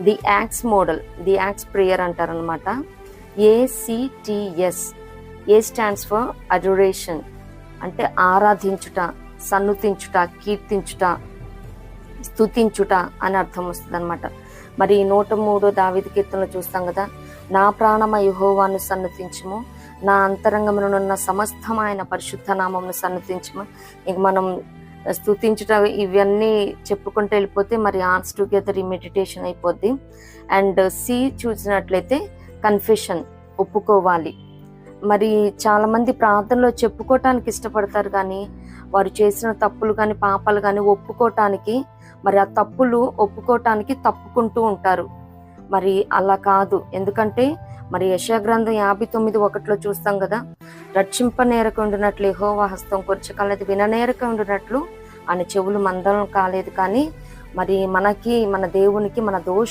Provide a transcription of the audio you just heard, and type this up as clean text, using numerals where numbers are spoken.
The acts model, the acts prayer అంటారనమాట. ACTS. A stands for adoration, అంటే ఆరాధించుట, సన్నుతించుట, కీర్తించుట, స్తుతించుట అని అర్థం వస్తుంది అనమాట. మరి 103 దావీదు కీర్తనలో చూస్తాం కదా, నా ప్రాణమ యెహోవాను సన్నుతించుము, నా అంతరంగమునున్న సమస్తమైన పరిశుద్ధ నామమును సన్నుతించుము. ఇంక మనం స్తుతించుట ఇవన్నీ చెప్పుకుంటూ వెళ్ళిపోతే మరి ఆర్ట్స్ టుగెదర్ ఈ మెడిటేషన్ అయిపోద్ది. అండ్ సి చూసినట్లయితే కన్ఫెషన్, ఒప్పుకోవాలి. మరి చాలామంది ప్రార్థనలో చెప్పుకోవటానికి ఇష్టపడతారు, కానీ వారు చేసిన తప్పులు కానీ పాపాలు కానీ ఒప్పుకోవటానికి, మరి ఆ తప్పులు ఒప్పుకోవటానికి తప్పుకుంటూ ఉంటారు. మరి అలా కాదు. ఎందుకంటే మరి యెషయా గ్రంథం 59:1 చూస్తాం కదా, రక్షింపనేరక ఉండినట్లు యెహోవా హస్తం కొరచకాలేదు, విననేరక ఉండినట్లు ఆయన చెవులు మందలం కాలేదు. కానీ మరి మనకి, మన దేవునికి మన దోష